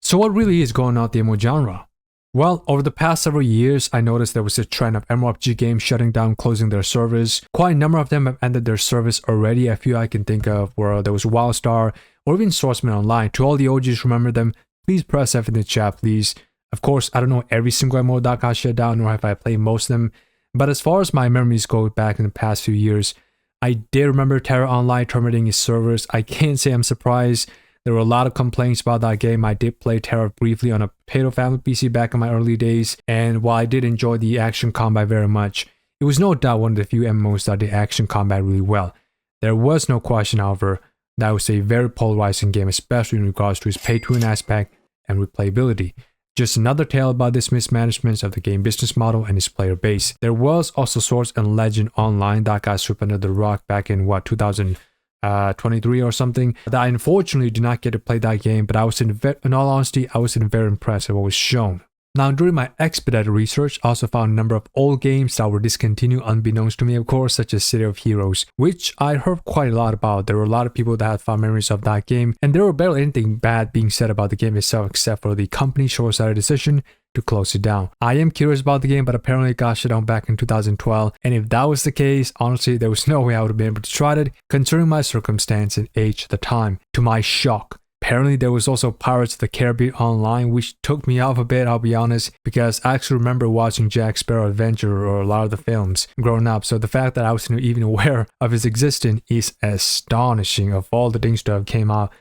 So what really is going on with the MMO genre? Well, over the past several years, I noticed there was a trend of MMORPG games shutting down, closing their servers. Quite a number of them have ended their service already. A few I can think of where there was WildStar or even Swordsman Online. To all the OGs, remember them? Please press F in the chat, please. Of course, I don't know every single MMO that got shut down, nor have I played most of them. But as far as my memories go back in the past few years, I did remember Tera Online terminating its servers. I can't say I'm surprised. There were a lot of complaints about that game. I did play Tera briefly on a Potato Family PC back in my early days, and while I did enjoy the action combat very much, it was no doubt one of the few MMOs that did action combat really well. There was no question, however, that was a very polarizing game, especially in regards to its pay-to-win aspect and replayability. Just another tale about this mismanagement of the game business model and its player base. There was also Swords and Legend Online that got swept under the rug back in 2023 or something. That I unfortunately did not get to play that game, but in all honesty, I was very impressed with what was shown. Now, during my expedited research, I also found a number of old games that were discontinued unbeknownst to me, of course, such as City of Heroes, which I heard quite a lot about. There were a lot of people that had fond memories of that game, and there were barely anything bad being said about the game itself except for the company's short-sighted decision to close it down. I am curious about the game, but apparently it got shut down back in 2012, and if that was the case, honestly, there was no way I would have been able to try it, considering my circumstance and age at the time. To my shock, apparently there was also Pirates of the Carribean Online, which took me off a bit, I'll be honest, because I actually remember watching Jack Sparrow Adventure or a lot of the films growing up, so the fact that I wasn't even aware of its existence is astonishing. Of all the things that have came out,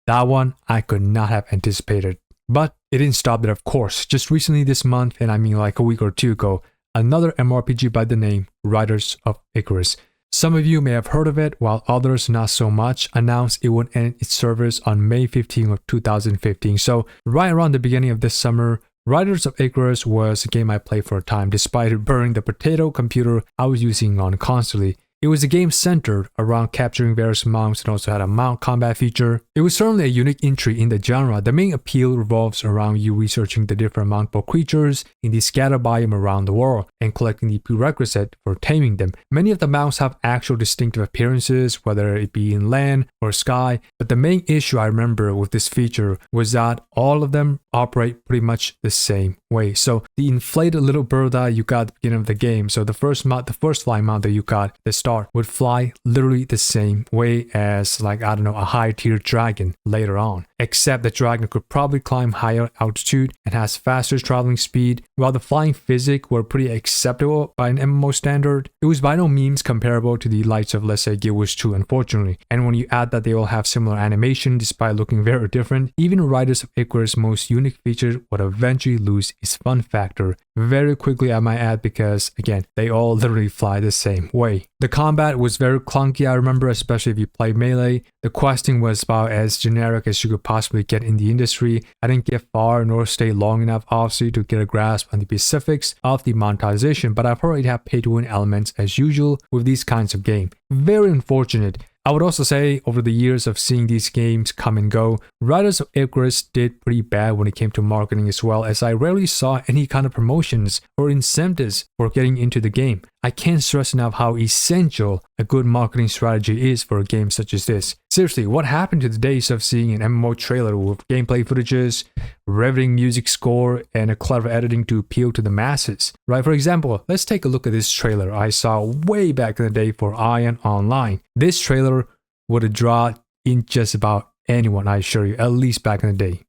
that one I could not have anticipated. But it didn't stop there, of course. Just recently this month, and I mean like a week or two ago, another MMORPG by the name Riders of Icarus. Some of you may have heard of it, while others not so much, announced it would end its service on May 15 of 2015. So right around the beginning of this summer, Riders of Icarus was a game I played for a time, despite it burning the potato computer I was using on constantly. It was a game centered around capturing various mounts and also had a mount combat feature. It was certainly a unique entry in the genre. The main appeal revolves around you researching the different mountable creatures in the scattered biome around the world and collecting the prerequisite for taming them. Many of the mounts have actual distinctive appearances, whether it be in land or sky, but the main issue I remember with this feature was that all of them operate pretty much the same way. So the inflated little bird that you got at the beginning of the game, so the first flying mount that you got, the start, would fly literally the same way as, like, I don't know, a high tier dragon later on, except the dragon could probably climb higher altitude and has faster traveling speed. While the flying physics were pretty acceptable by an MMO standard, it was by no means comparable to the likes of, let's say, Wushu, unfortunately. And when you add that they all have similar animation despite looking very different, even Riders of Icarus' most unique feature would eventually lose its fun factor very quickly, I might add, because again, they all literally fly the same way. The combat was very clunky, I remember, especially if you play melee. The questing was about as generic as you could possibly get in the industry. I didn't get far nor stay long enough, obviously, to get a grasp on the specifics of the monetization, but I've heard it have pay-to-win elements as usual with these kinds of games. Very unfortunate. I would also say, over the years of seeing these games come and go, Riders of Icarus did pretty bad when it came to marketing as well, as I rarely saw any kind of promotions or incentives for getting into the game. I can't stress enough how essential a good marketing strategy is for a game such as this. Seriously, what happened to the days of seeing an MMO trailer with gameplay footages, riveting music score, and a clever editing to appeal to the masses? Right, for example, let's take a look at this trailer I saw way back in the day for Aion Online. This trailer would have drawn in just about anyone, I assure you, at least back in the day.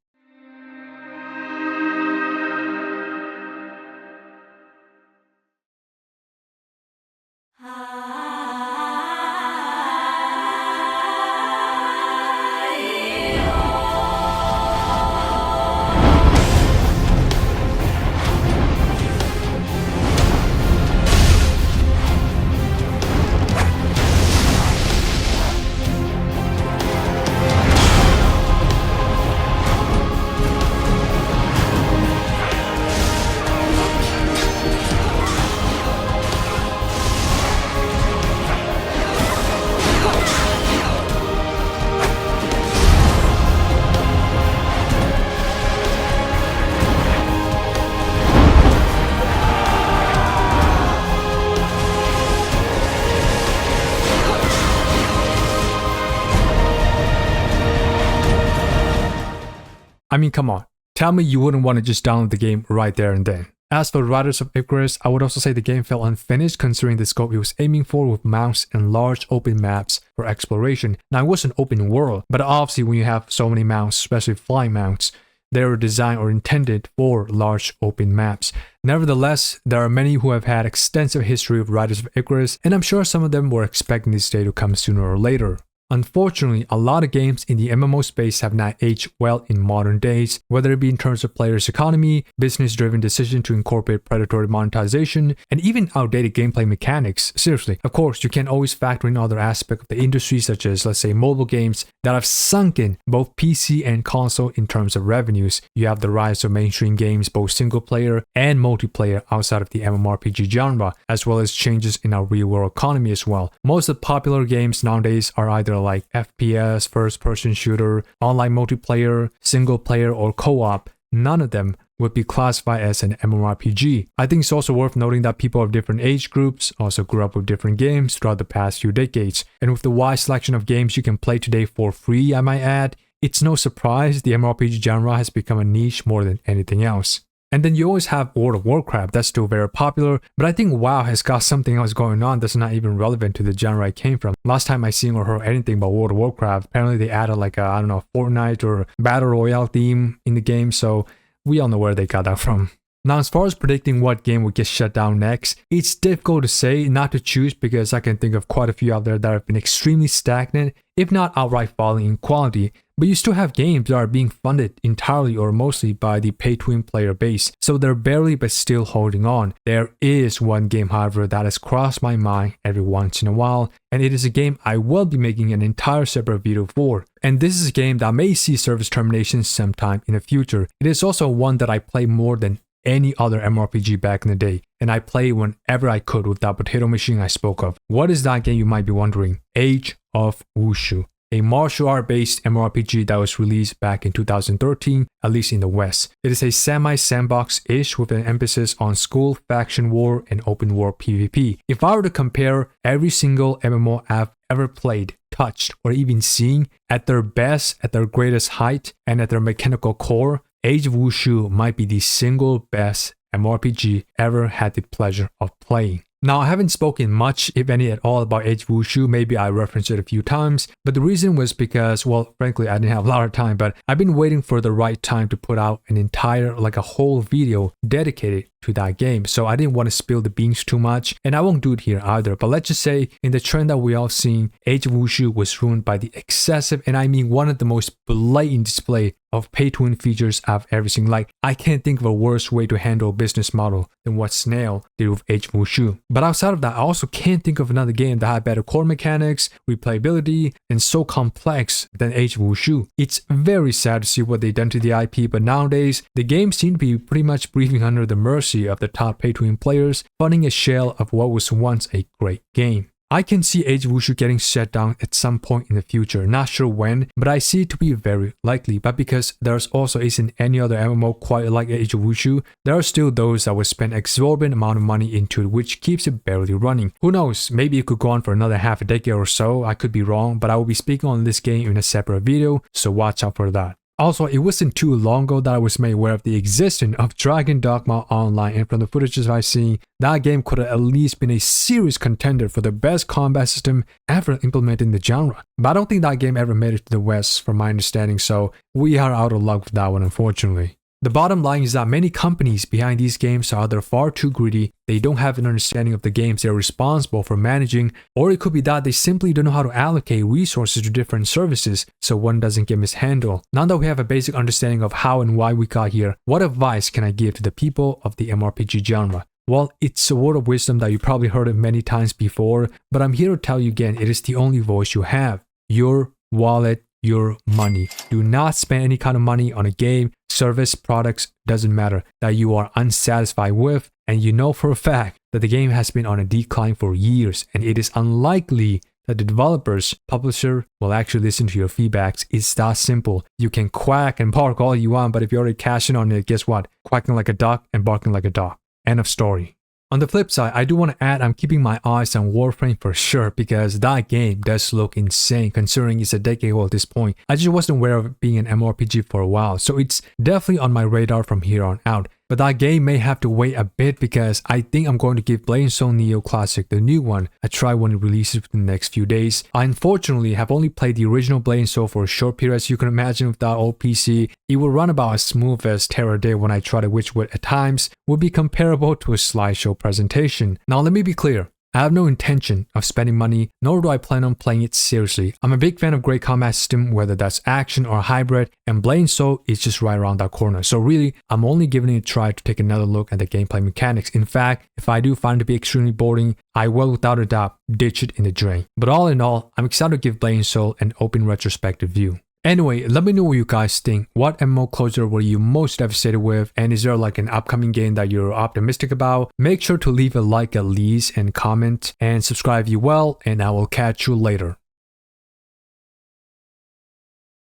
I mean, come on. Tell me you wouldn't want to just download the game right there and then. As for Riders of Icarus, I would also say the game felt unfinished considering the scope it was aiming for with mounts and large open maps for exploration. Now it was an open world, but obviously when you have so many mounts, especially flying mounts, they were designed or intended for large open maps. Nevertheless, there are many who have had extensive history with Riders of Icarus, and I'm sure some of them were expecting this day to come sooner or later. Unfortunately, a lot of games in the MMO space have not aged well in modern days, whether it be in terms of players' economy, business-driven decision to incorporate predatory monetization, and even outdated gameplay mechanics. Seriously, of course, you can always factor in other aspects of the industry such as, let's say, mobile games that have sunken both PC and console in terms of revenues. You have the rise of mainstream games, both single-player and multiplayer outside of the MMORPG genre, as well as changes in our real-world economy as well. Most of the popular games nowadays are either like FPS, first-person shooter, online multiplayer, single-player, or co-op. None of them would be classified as an MMORPG. I think it's also worth noting that people of different age groups also grew up with different games throughout the past few decades. And with the wide selection of games you can play today for free, I might add, it's no surprise the MMORPG genre has become a niche more than anything else. And then you always have World of Warcraft, that's still very popular, but I think WoW has got something else going on that's not even relevant to the genre it came from. Last time I seen or heard anything about World of Warcraft, apparently they added like a, I don't know, Fortnite or Battle Royale theme in the game, so we all know where they got that from. Now, as far as predicting what game would get shut down next, it's difficult to say, not to choose, because I can think of quite a few out there that have been extremely stagnant, if not outright falling in quality. But you still have games that are being funded entirely or mostly by the pay-to-win player base, so they're barely but still holding on. There is one game, however, that has crossed my mind every once in a while, and it is a game I will be making an entire separate video for. And this is a game that may see service termination sometime in the future. It is also one that I play more than any other MMORPG back in the day, and I play whenever I could with that potato machine I spoke of. What is that game, you might be wondering? Age of Wushu, a martial art based MMORPG that was released back in 2013, at least in the West. It is a semi-sandbox-ish with an emphasis on school, faction war, and open world PvP. If I were to compare every single MMO I've ever played, touched, or even seen, at their best, at their greatest height, and at their mechanical core, Age of Wushu might be the single best MMORPG ever had the pleasure of playing. Now, I haven't spoken much, if any at all, about Age of Wushu. Maybe I referenced it a few times, but the reason was because, well, frankly, I didn't have a lot of time, but I've been waiting for the right time to put out an entire, like a whole video dedicated to that game. So I didn't want to spill the beans too much, and I won't do it here either. But let's just say, in the trend that we all seen, Age of Wushu was ruined by the excessive, and I mean one of the most blatant display of pay-to-win features I've ever seen. Like, I can't think of a worse way to handle a business model than what Snail did with Age of Wushu. But outside of that, I also can't think of another game that had better core mechanics, replayability, and so complex than Age of Wushu. It's very sad to see what they've done to the IP, but nowadays, the game seems to be pretty much breathing under the mercy of the top pay-to-win players, funding a shell of what was once a great game. I can see Age of Wushu getting shut down at some point in the future, not sure when, but I see it to be very likely. But because there's also isn't any other MMO quite like Age of Wushu, there are still those that would spend exorbitant amount of money into it, which keeps it barely running. Who knows, maybe it could go on for another half a decade or so, I could be wrong, but I will be speaking on this game in a separate video, so watch out for that. Also, it wasn't too long ago that I was made aware of the existence of Dragon Dogma Online, and from the footages I've seen, that game could have at least been a serious contender for the best combat system ever implemented in the genre. But I don't think that game ever made it to the West from my understanding, so we are out of luck with that one, unfortunately. The bottom line is that many companies behind these games are either far too greedy, they don't have an understanding of the games they're responsible for managing, or it could be that they simply don't know how to allocate resources to different services so one doesn't get mishandled. Now that we have a basic understanding of how and why we got here, what advice can I give to the people of the MMORPG genre? Well, it's a word of wisdom that you probably heard it many times before, but I'm here to tell you again, it is the only voice you have. Your wallet, your money. Do not spend any kind of money on a game, service, products, doesn't matter, that you are unsatisfied with, and you know for a fact that the game has been on a decline for years, and it is unlikely that the developers, publisher will actually listen to your feedbacks. It's that simple. You can quack and bark all you want, but if you're already cashing on it, guess what? Quacking like a duck and barking like a dog. End of story. On the flip side, I do want to add I'm keeping my eyes on Warframe for sure because that game does look insane considering it's a decade old at this point. I just wasn't aware of it being an MMORPG for a while, so it's definitely on my radar from here on out. But that game may have to wait a bit because I think I'm going to give Blade & Soul Neo Classic, the new one, a try when it releases within the next few days. I unfortunately have only played the original Blade & Soul for a short period, as you can imagine with that old PC. It will run about as smooth as Tera did when I tried to Witch with at times, would be comparable to a slideshow presentation. Now let me be clear. I have no intention of spending money, nor do I plan on playing it seriously. I'm a big fan of great combat system, whether that's action or hybrid, and Blade & Soul is just right around that corner. So really, I'm only giving it a try to take another look at the gameplay mechanics. In fact, if I do find it to be extremely boring, I will without a doubt ditch it in the drain. But all in all, I'm excited to give Blade & Soul an open retrospective view. Anyway, let me know what you guys think. What MMO closer were you most devastated with? And is there like an upcoming game that you're optimistic about? Make sure to leave a like at least and comment and subscribe if you will, and I will catch you later.